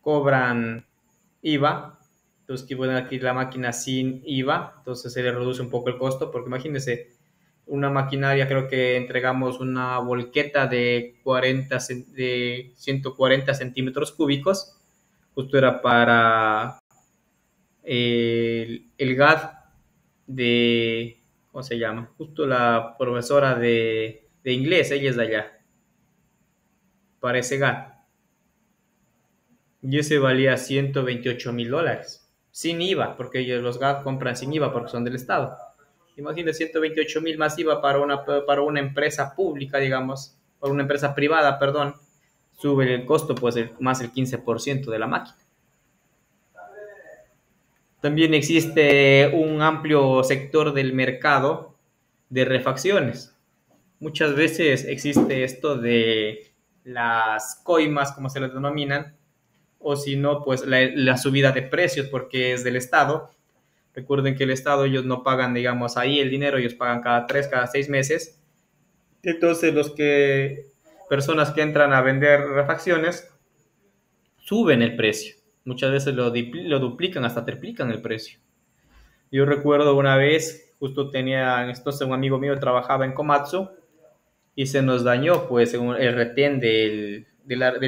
cobran IVA, entonces que pueden adquirir la máquina sin IVA, entonces se le reduce un poco el costo, porque imagínense, una maquinaria, creo que entregamos una volqueta de 140 centímetros cúbicos, justo era para el GAD de, ¿cómo se llama? Justo la profesora de inglés, ella es de allá, para ese GAD. Y ese valía $128,000, sin IVA, porque ellos los GAD compran sin IVA porque son del Estado. Imagínense, 128,000 más IVA para una empresa pública, digamos, para una empresa privada, perdón, sube el costo pues más el 15% de la máquina. También existe un amplio sector del mercado de refacciones. Muchas veces existe esto de las coimas, como se les denominan, o si no, pues la subida de precios porque es del Estado. Recuerden que el Estado, ellos no pagan, digamos, ahí el dinero, ellos pagan cada 3, cada 6 meses. Entonces, personas que entran a vender refacciones suben el precio. Muchas veces lo duplican, hasta triplican el precio. Yo recuerdo una vez, justo tenía, entonces un amigo mío trabajaba en Komatsu y se nos dañó pues el retén del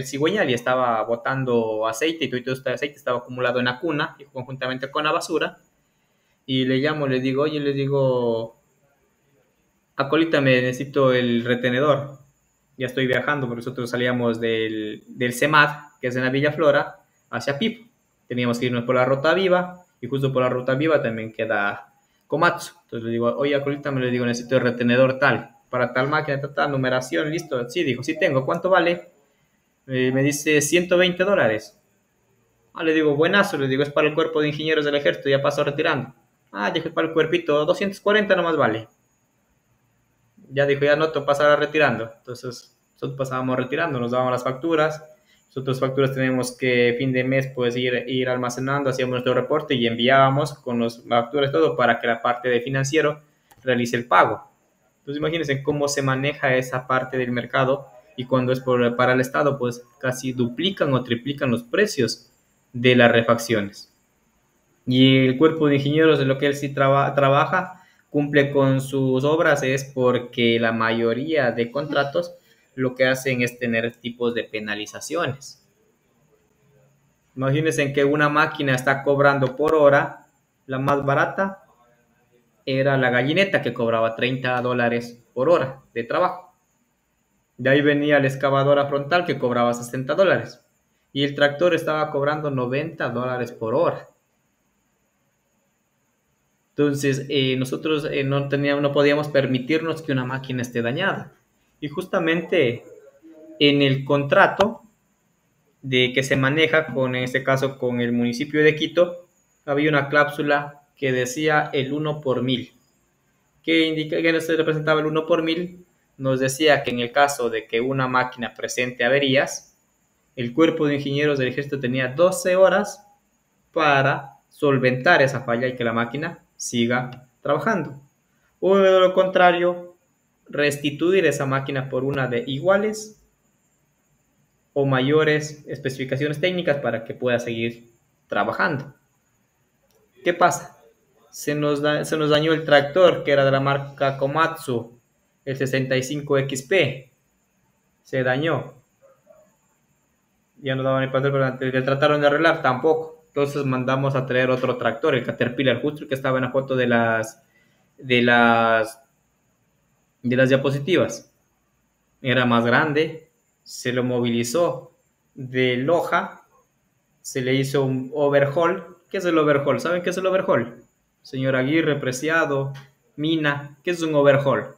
cigüeñal y estaba botando aceite y todo este aceite estaba acumulado en la cuna y conjuntamente con la basura. Y le llamo, le digo, oye, le digo, acolítame, necesito el retenedor. Ya estoy viajando, porque nosotros salíamos del CEMAD, que es en la Villa Flora, hacia Pipo. Teníamos que irnos por la Ruta Viva, y justo por la Ruta Viva también queda Komatsu. Entonces le digo, oye, acolítame, le digo, necesito el retenedor tal, para tal máquina, tal, numeración, listo. Sí, dijo, sí tengo, ¿cuánto vale? Me dice $120. Le digo, buenazo, le digo, es para el cuerpo de ingenieros del ejército, ya paso retirando. Dijo, para el cuerpito, 240 nomás vale. Ya dijo, ya no te pasará retirando. Entonces, nosotros pasábamos retirando, nos dábamos las facturas. Nosotros facturas tenemos que fin de mes pues ir almacenando, hacíamos nuestro reporte y enviábamos con las facturas todo para que la parte de financiero realice el pago. Entonces, imagínense cómo se maneja esa parte del mercado y cuando es para el Estado, pues casi duplican o triplican los precios de las refacciones. Y el cuerpo de ingenieros de lo que él sí trabaja, cumple con sus obras, es porque la mayoría de contratos lo que hacen es tener tipos de penalizaciones. Imagínense que una máquina está cobrando por hora, la más barata era la gallineta que cobraba $30 por hora de trabajo. De ahí venía la excavadora frontal que cobraba $60 y el tractor estaba cobrando $90 por hora. Entonces, nosotros no podíamos permitirnos que una máquina esté dañada. Y justamente en el contrato de que se maneja en este caso, con el municipio de Quito, había una cláusula que decía el 1 por 1000. ¿Qué se representaba el 1 por 1000? Nos decía que en el caso de que una máquina presente averías, el cuerpo de ingenieros del ejército tenía 12 horas para solventar esa falla y que la máquina siga trabajando. O de lo contrario, restituir esa máquina por una de iguales o mayores especificaciones técnicas para que pueda seguir trabajando. ¿Qué pasa? Se nos dañó el tractor que era de la marca Komatsu, el 65XP. Se dañó. Ya no daba ni para le trataron de arreglar, tampoco. Entonces mandamos a traer otro tractor, el Caterpillar, justo el que estaba en la foto de las diapositivas. Era más grande, se lo movilizó de Loja, se le hizo un overhaul. ¿Qué es el overhaul? ¿Saben qué es el overhaul? Señor Aguirre, Preciado, Mina, ¿qué es un overhaul?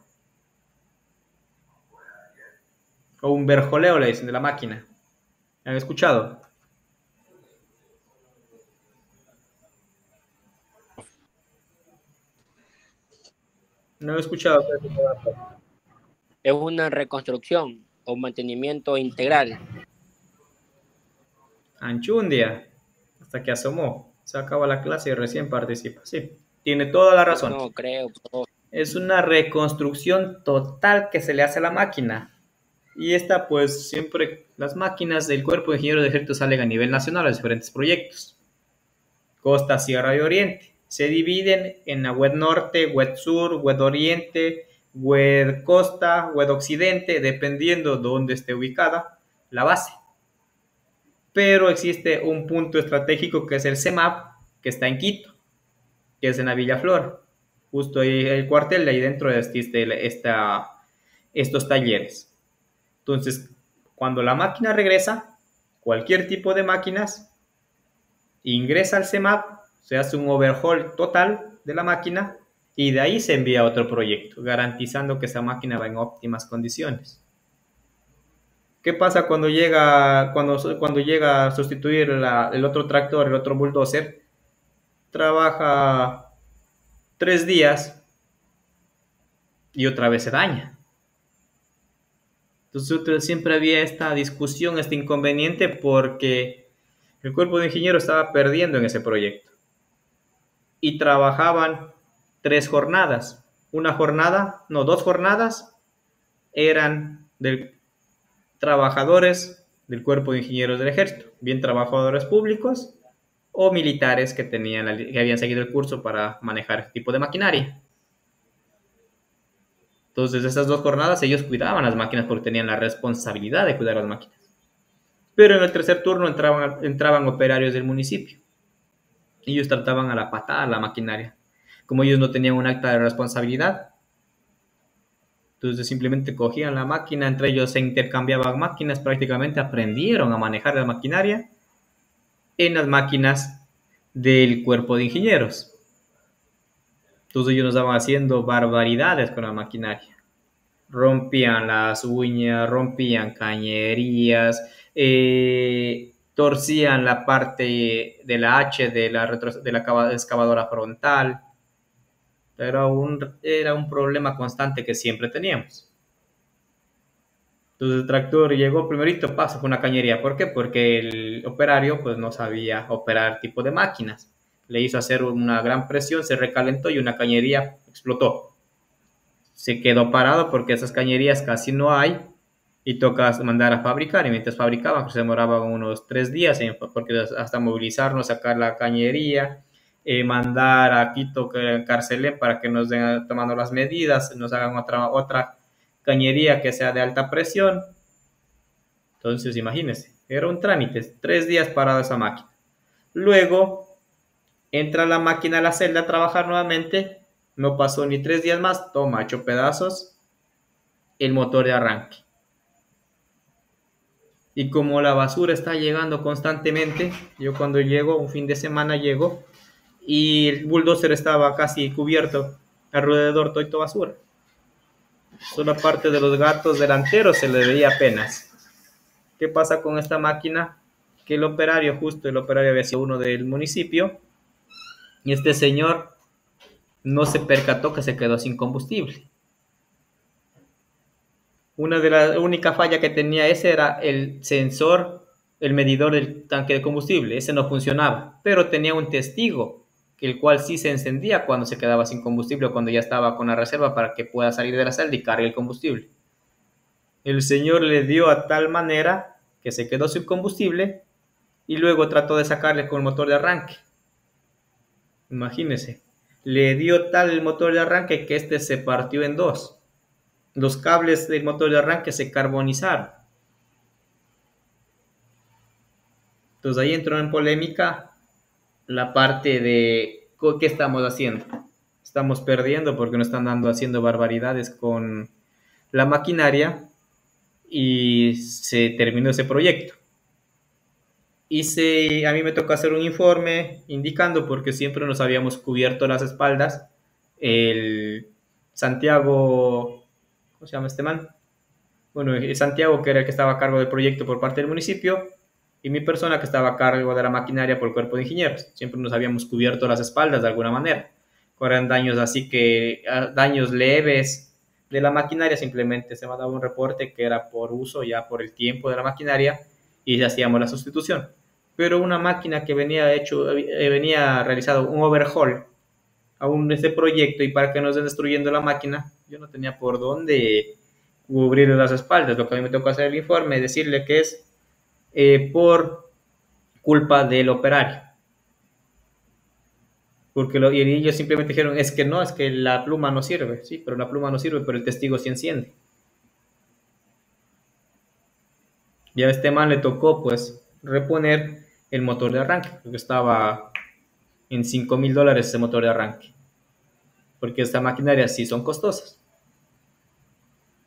O un verjoleo le dicen de la máquina. ¿Han escuchado? No he escuchado. Es una reconstrucción o mantenimiento integral. Anchundia, hasta que asomó. Se acaba la clase y recién participa. Sí, tiene toda la razón. No creo. Es una reconstrucción total que se le hace a la máquina. Y esta, pues siempre las máquinas del Cuerpo de Ingenieros de Ejército salen a nivel nacional a los diferentes proyectos. Costa, Sierra y Oriente. Se dividen en la web norte, web sur, web oriente, web costa, web occidente, dependiendo de dónde esté ubicada la base. Pero existe un punto estratégico que es el CEMAP, que está en Quito, que es en la Villa Flora. Justo ahí el cuartel, de ahí dentro existe estos talleres. Entonces, cuando la máquina regresa, cualquier tipo de máquinas, ingresa al CEMAP, se hace un overhaul total de la máquina y de ahí se envía a otro proyecto, garantizando que esa máquina va en óptimas condiciones. ¿Qué pasa cuando llega a sustituir el otro tractor, el otro bulldozer? Trabaja 3 días y otra vez se daña. Entonces siempre había esta discusión, este inconveniente, porque el cuerpo de ingenieros estaba perdiendo en ese proyecto. Y trabajaban 3 jornadas. Dos jornadas eran de trabajadores del cuerpo de ingenieros del ejército, bien trabajadores públicos o militares que habían seguido el curso para manejar este tipo de maquinaria. Entonces, esas 2 jornadas ellos cuidaban las máquinas porque tenían la responsabilidad de cuidar las máquinas. Pero en el tercer turno entraban operarios del municipio. Ellos trataban a la patada la maquinaria. Como ellos no tenían un acta de responsabilidad, entonces simplemente cogían la máquina, entre ellos se intercambiaban máquinas, prácticamente aprendieron a manejar la maquinaria en las máquinas del cuerpo de ingenieros. Entonces ellos nos estaban haciendo barbaridades con la maquinaria. Rompían las uñas, rompían cañerías, torcían la parte de la H de la excavadora frontal. Era un problema constante que siempre teníamos. Entonces el tractor llegó primerito, pasó con una cañería. ¿Por qué? Porque el operario pues no sabía operar tipo de máquinas. Le hizo hacer una gran presión, se recalentó y una cañería explotó. Se quedó parado porque esas cañerías casi no hay y toca mandar a fabricar. Y mientras fabricaban, pues se demoraban unos 3 días, porque hasta movilizarnos, sacar la cañería, mandar a Quito, Carcelén, para que nos den tomando las medidas, nos hagan otra cañería que sea de alta presión. Entonces, imagínense, era un trámite, 3 días parada esa máquina. Luego, entra la máquina a la celda a trabajar nuevamente. No pasó ni 3 días más, toma, hecho pedazos el motor de arranque. Y como la basura está llegando constantemente, yo cuando llego, un fin de semana llego, y el bulldozer estaba casi cubierto, alrededor todo basura. Solo parte de los gatos delanteros se le veía apenas. ¿Qué pasa con esta máquina? Que el operario había sido uno del municipio, y este señor no se percató que se quedó sin combustible. Una de las únicas fallas que tenía ese era el sensor, el medidor del tanque de combustible. Ese no funcionaba, pero tenía un testigo, el cual sí se encendía cuando se quedaba sin combustible o cuando ya estaba con la reserva para que pueda salir de la celda y cargue el combustible. El señor le dio a tal manera que se quedó sin combustible y luego trató de sacarle con el motor de arranque. Imagínense, le dio tal el motor de arranque que este se partió en 2. Los cables del motor de arranque se carbonizaron. Entonces ahí entró en polémica la parte de qué estamos haciendo. Estamos perdiendo porque nos están haciendo barbaridades con la maquinaria y se terminó ese proyecto. A mí me tocó hacer un informe indicando, porque siempre nos habíamos cubierto las espaldas, el Santiago, ¿cómo se llama este man? Bueno, Santiago, que era el que estaba a cargo del proyecto por parte del municipio, y mi persona, que estaba a cargo de la maquinaria por el cuerpo de ingenieros. Siempre nos habíamos cubierto las espaldas de alguna manera. Eran daños así que, daños leves de la maquinaria, simplemente se mandaba un reporte que era por uso, ya por el tiempo de la maquinaria, y hacíamos la sustitución. Pero una máquina que venía realizado un overhaul a este proyecto, y para que no estén destruyendo la máquina, yo no tenía por dónde cubrirle las espaldas. Lo que a mí me tocó hacer el informe, decirle que es por culpa del operario. Porque y ellos simplemente dijeron, es que no, es que la pluma no sirve. Sí, pero la pluma no sirve, pero el testigo sí enciende. Y a este man le tocó, pues, reponer el motor de arranque, porque estaba en $5,000 ese motor de arranque. Porque esta maquinaria sí son costosas.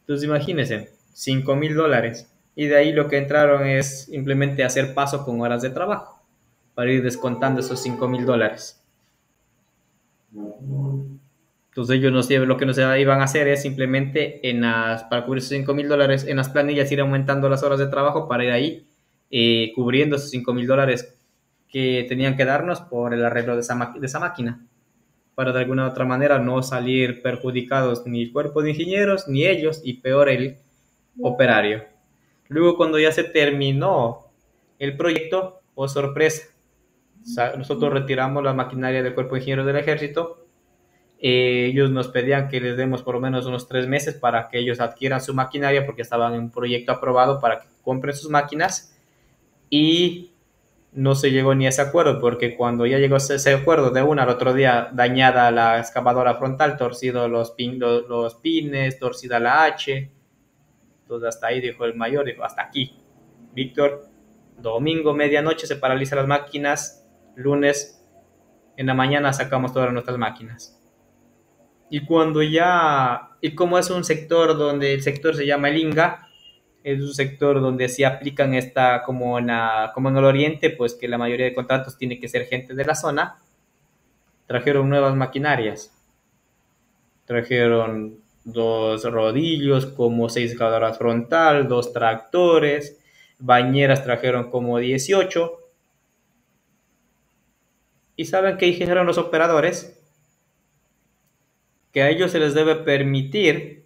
Entonces imagínense, $5,000. Y de ahí lo que entraron es simplemente hacer paso con horas de trabajo para ir descontando esos $5,000. Entonces ellos lo que nos iban a hacer es simplemente para cubrir esos $5,000 en las planillas ir aumentando las horas de trabajo para ir ahí cubriendo esos $5,000 que tenían que darnos por el arreglo de esa máquina, para de alguna u otra manera no salir perjudicados ni el cuerpo de ingenieros ni ellos, y peor el operario. Luego, cuando ya se terminó el proyecto, oh sorpresa, nosotros retiramos la maquinaria del cuerpo de ingenieros del ejército. Ellos nos pedían que les demos por lo menos unos 3 meses para que ellos adquieran su maquinaria, porque estaban en un proyecto aprobado para que compren sus máquinas, y no se llegó ni a ese acuerdo, porque cuando ya llegó ese acuerdo, de al otro día dañada la excavadora frontal, torcido los pines, torcida la H. Entonces hasta ahí dijo el mayor, dijo, hasta aquí, Víctor. Domingo medianoche se paralizan las máquinas, lunes en la mañana sacamos todas nuestras máquinas. Y como es un sector donde el sector se llama el Inga, es un sector donde sí aplican como en el oriente, pues que la mayoría de contratos tiene que ser gente de la zona. Trajeron nuevas maquinarias, trajeron 2 rodillos, como 6 excavadoras frontal, 2 tractores, bañeras trajeron como 18. ¿Y saben qué dijeron los operadores? Que a ellos se les debe permitir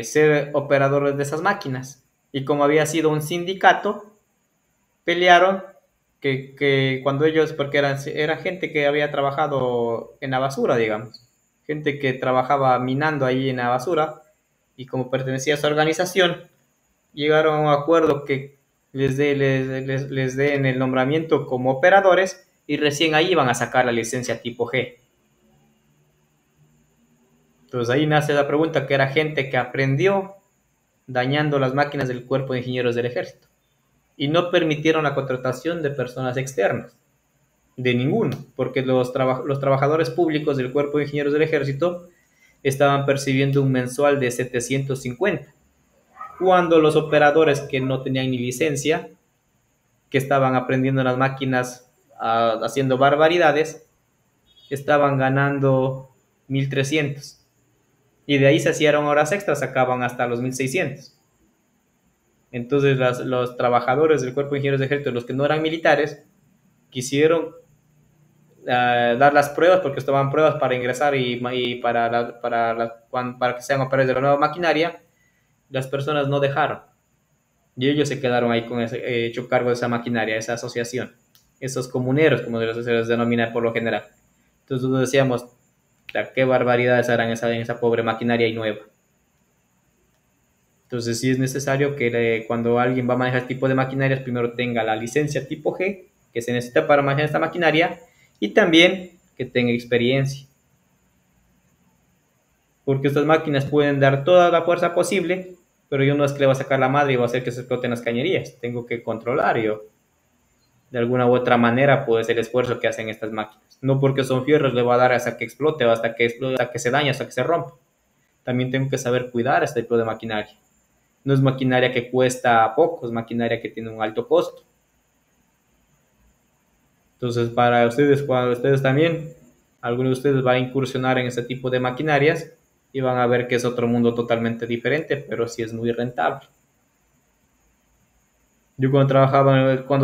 ser operadores de esas máquinas. Y como había sido un sindicato, pelearon que cuando ellos, porque era gente que había trabajado en la basura, digamos, gente que trabajaba minando ahí en la basura, y como pertenecía a esa organización, llegaron a un acuerdo que les den el nombramiento como operadores, y recién ahí iban a sacar la licencia tipo G. Entonces ahí nace la pregunta, que era gente que aprendió dañando las máquinas del cuerpo de ingenieros del ejército, y no permitieron la contratación de personas externas, de ninguno, porque los trabajadores públicos del cuerpo de ingenieros del ejército estaban percibiendo un mensual de 750, cuando los operadores que no tenían ni licencia, que estaban aprendiendo las máquinas haciendo barbaridades, estaban ganando 1,300. Y de ahí se hacían horas extras, sacaban hasta los 1,600. Entonces los trabajadores del cuerpo de ingenieros de ejército, los que no eran militares, quisieron dar las pruebas, porque estaban pruebas para ingresar y para que sean operadores de la nueva maquinaria. Las personas no dejaron, y ellos se quedaron ahí con hecho cargo de esa maquinaria, esa asociación, esos comuneros, como se les denomina por lo general. Entonces nosotros decíamos, qué barbaridades harán en esa pobre maquinaria y nueva. Entonces sí es necesario que cuando alguien va a manejar este tipo de maquinarias, primero tenga la licencia tipo G, que se necesita para manejar esta maquinaria, y también que tenga experiencia. Porque estas máquinas pueden dar toda la fuerza posible, pero yo no es que le voy a sacar la madre y voy a hacer que se exploten las cañerías. Tengo que controlar yo, de alguna u otra manera, pues el esfuerzo que hacen estas máquinas. No porque son fierros le voy a dar hasta que explote, o hasta que se dañe, hasta que se rompa. También tengo que saber cuidar este tipo de maquinaria. No es maquinaria que cuesta poco, es maquinaria que tiene un alto costo. Entonces, para ustedes, cuando ustedes también, alguno de ustedes va a incursionar en este tipo de maquinarias, y van a ver que es otro mundo totalmente diferente, pero sí es muy rentable. Yo cuando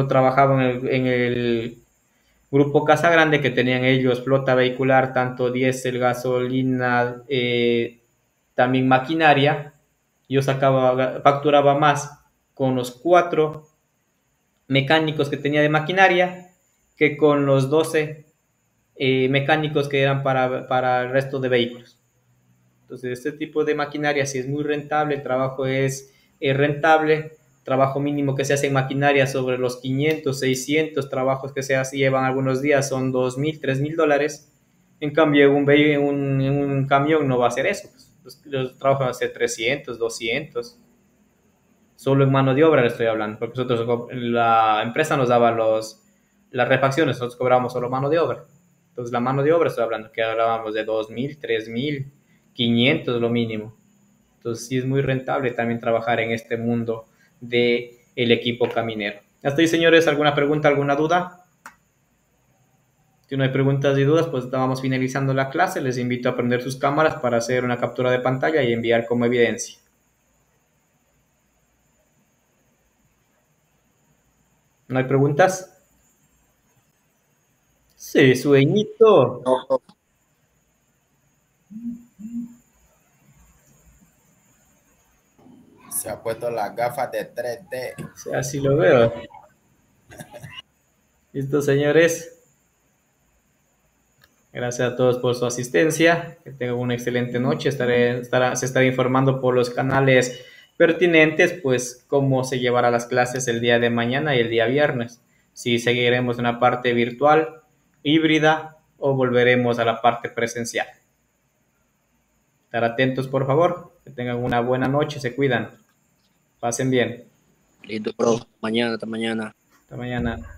trabajaba en el grupo Casa Grande, que tenían ellos flota vehicular, tanto diésel, gasolina, también maquinaria, yo facturaba más con los 4 mecánicos que tenía de maquinaria que con los 12 mecánicos que eran para el resto de vehículos. Entonces, este tipo de maquinaria sí es muy rentable, el trabajo es rentable, trabajo mínimo que se hace en maquinaria sobre los 500, 600 trabajos que se llevan algunos días son 2.000, 3.000 dólares. En cambio, en un camión no va a ser eso. Pues. Los trabajos van a ser 300, 200. Solo en mano de obra le estoy hablando, porque nosotros, la empresa nos daba las refacciones, nosotros cobramos solo mano de obra. Entonces, la mano de obra estoy hablando, que hablábamos de 2.000, 3.000, 500 lo mínimo. Entonces, sí es muy rentable también trabajar en este mundo del equipo caminero. ¿Hasta ahí, señores? ¿Alguna pregunta, alguna duda? Si no hay preguntas y dudas, pues estábamos finalizando la clase. Les invito a prender sus cámaras para hacer una captura de pantalla y enviar como evidencia. ¿No hay preguntas? Sí, sueñito. No, Se ha puesto las gafas de 3D. Sí, así lo veo. Listo, señores. Gracias a todos por su asistencia. Que tengan una excelente noche. Se estará informando por los canales pertinentes, pues, cómo se llevará las clases el día de mañana y el día viernes. Si seguiremos en la parte virtual, híbrida o volveremos a la parte presencial. Estar atentos, por favor. Que tengan una buena noche. Se cuidan. Pasen bien. listo, bro. Mañana, hasta mañana. Hasta mañana.